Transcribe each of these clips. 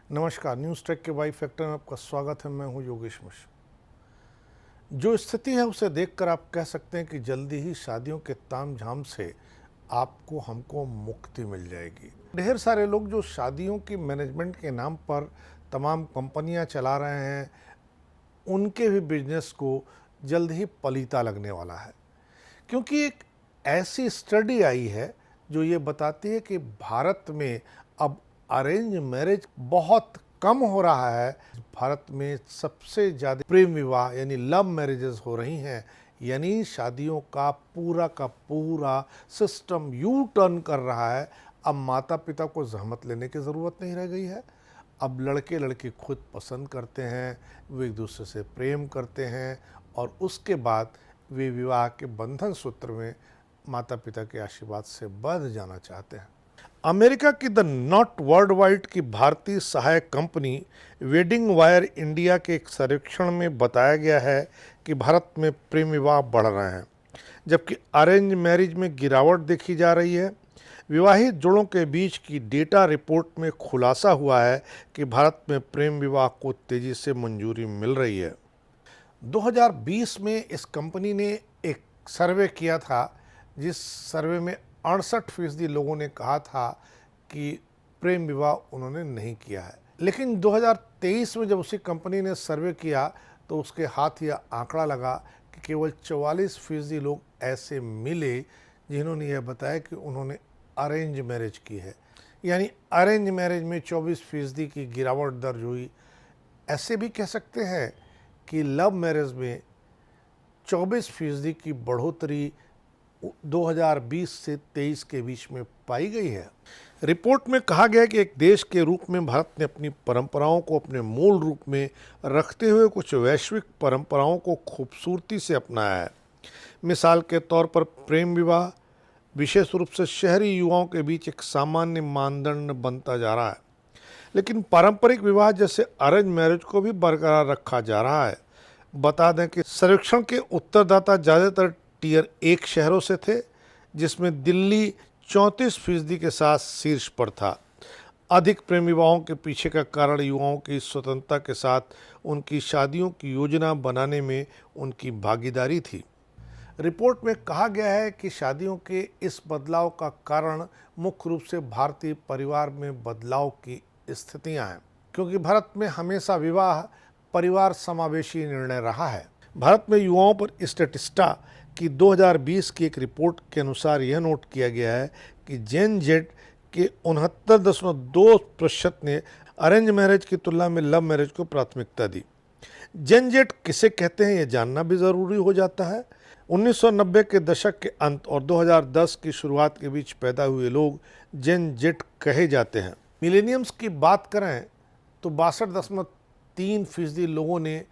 नमस्कार, news track के Y factor में आपका स्वागत है। मैं हूं योगेश मिश्र। जो स्थिति है उसे देखकर आप कह सकते हैं कि जल्दी ही शादियों के तामझाम से आपको हमको मुक्ति मिल जाएगी। ढेर सारे लोग जो शादियों की मैनेजमेंट के नाम पर तमाम कंपनियां चला रहे हैं, उनके भी बिजनेस को जल्द ही पलीता लगने वाला है, क्योंकि एक ऐसी स्टडी आई है जो ये बताती है कि भारत में अब अरेंज मैरिज बहुत कम हो रहा है। भारत में सबसे ज़्यादा प्रेम विवाह यानी लव मैरिजेस हो रही हैं, यानी शादियों का पूरा सिस्टम यू टर्न कर रहा है। अब माता पिता को जहमत लेने की ज़रूरत नहीं रह गई है। अब लड़के लड़की खुद पसंद करते हैं, वे एक दूसरे से प्रेम करते हैं और उसके बाद वे विवाह के बंधन सूत्र में माता पिता के आशीर्वाद से बंध जाना चाहते हैं। अमेरिका की द नॉट वर्ल्ड वाइड की भारतीय सहायक कंपनी वेडिंग वायर इंडिया के एक सर्वेक्षण में बताया गया है कि भारत में प्रेम विवाह बढ़ रहे हैं, जबकि अरेंज मैरिज में गिरावट देखी जा रही है। विवाहित जोड़ों के बीच की डेटा रिपोर्ट में खुलासा हुआ है कि भारत में प्रेम विवाह को तेजी से मंजूरी मिल रही है। 2020 में इस कंपनी ने एक सर्वे किया था, जिस सर्वे में 68% लोगों ने कहा था कि प्रेम विवाह उन्होंने नहीं किया है। लेकिन 2023 में जब उसी कंपनी ने सर्वे किया तो उसके हाथ यह आंकड़ा लगा कि केवल 44% लोग ऐसे मिले जिन्होंने यह बताया कि उन्होंने अरेंज मैरिज की है। यानी अरेंज मैरिज में 24% की गिरावट दर्ज हुई। ऐसे भी कह सकते हैं कि लव मैरिज में 24% की बढ़ोतरी 2020 से 23 के बीच में पाई गई है। रिपोर्ट में कहा गया कि एक देश के रूप में भारत ने अपनी परंपराओं को अपने मूल रूप में रखते हुए कुछ वैश्विक परंपराओं को खूबसूरती से अपनाया है। मिसाल के तौर पर प्रेम विवाह विशेष रूप से शहरी युवाओं के बीच एक सामान्य मानदंड बनता जा रहा है, लेकिन पारंपरिक विवाह जैसे अरेंज मैरिज को भी बरकरार रखा जा रहा है। बता दें कि सर्वेक्षण के उत्तरदाता ज़्यादातर टियर 1 शहरों से थे, जिसमें दिल्ली 34% के साथ शीर्ष पर था। अधिक प्रेम विवाहों के पीछे का कारण युवाओं की स्वतंत्रता के साथ उनकी शादियों की योजना बनाने में उनकी भागीदारी थी। रिपोर्ट में कहा गया है कि शादियों के इस बदलाव का कारण मुख्य रूप से भारतीय परिवार में बदलाव की स्थितियां हैं, क्योंकि भारत में हमेशा विवाह परिवार समावेशी निर्णय रहा है। भारत में युवाओं पर स्टैटिस्टा की 2020 की एक रिपोर्ट के अनुसार यह नोट किया गया है कि जेन जेड के 69.2% ने अरेंज मैरिज की तुलना में लव मैरिज को प्राथमिकता दी। जेन जेड किसे कहते हैं यह जानना भी ज़रूरी हो जाता है। 1990 के दशक के अंत और 2010 की शुरुआत के बीच पैदा हुए लोग जेन जेड कहे जाते हैं। मिलेनियम्स की बात करें तो 62.3% लोगों ने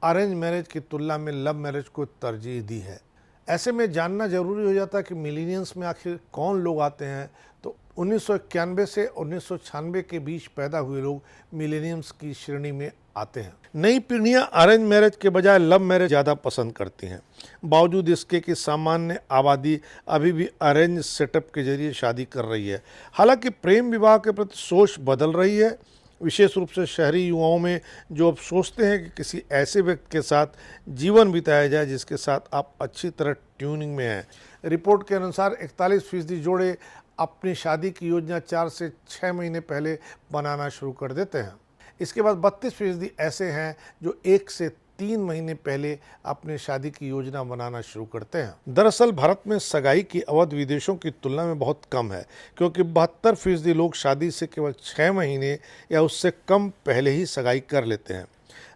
अरेंज मैरिज की तुलना में लव मैरिज को तरजीह दी है। ऐसे में जानना जरूरी हो जाता है कि मिलेनियल्स में आखिर कौन लोग आते हैं। तो 1991 से 1996 के बीच पैदा हुए लोग मिलेनियम्स की श्रेणी में आते हैं। नई पीढ़ियां अरेंज मैरिज के बजाय लव मैरिज ज़्यादा पसंद करती हैं, बावजूद इसके कि सामान्य आबादी अभी भी अरेंज सेटअप के जरिए शादी कर रही है। हालांकि प्रेम विवाह के प्रति सोच बदल रही है, विशेष रूप से शहरी युवाओं में, जो अब सोचते हैं कि किसी ऐसे व्यक्ति के साथ जीवन बिताया जाए जिसके साथ आप अच्छी तरह ट्यूनिंग में हैं। रिपोर्ट के अनुसार 41% जोड़े अपनी शादी की योजना 4 से 6 महीने पहले बनाना शुरू कर देते हैं। इसके बाद 32% ऐसे हैं जो 1 से 3 महीने पहले अपने शादी की योजना बनाना शुरू करते हैं। दरअसल भारत में सगाई की अवधि विदेशों की तुलना में बहुत कम है, क्योंकि 72% लोग शादी से केवल 6 महीने या उससे कम पहले ही सगाई कर लेते हैं।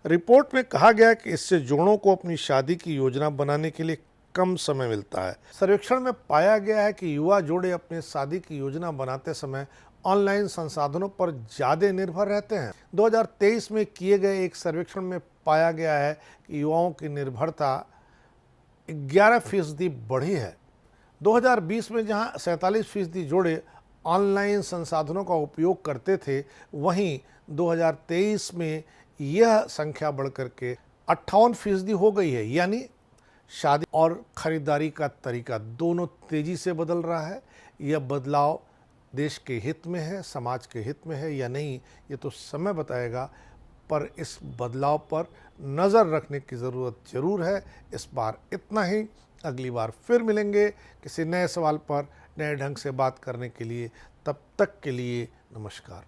रिपोर्ट में कहा गया कि इससे जोड़ों को अपनी शादी की योजना बनाने के लिए कम समय मिलता है। सर्वेक्षण में पाया गया है कि युवा जोड़े अपने शादी की योजना बनाते समय ऑनलाइन संसाधनों पर ज़्यादा निर्भर रहते हैं। 2023 में किए गए एक सर्वेक्षण में पाया गया है कि युवाओं की निर्भरता 11% बढ़ी है। 2020 में जहां 47% जोड़े ऑनलाइन संसाधनों का उपयोग करते थे, वहीं 2023 में यह संख्या बढ़कर के 58% हो गई है। यानी शादी और खरीदारी का तरीका दोनों तेजी से बदल रहा है। यह बदलाव देश के हित में है, समाज के हित में है या नहीं, ये तो समय बताएगा। पर इस बदलाव पर नज़र रखने की ज़रूरत ज़रूर है। इस बार इतना ही। अगली बार फिर मिलेंगे किसी नए सवाल पर नए ढंग से बात करने के लिए। तब तक के लिए नमस्कार।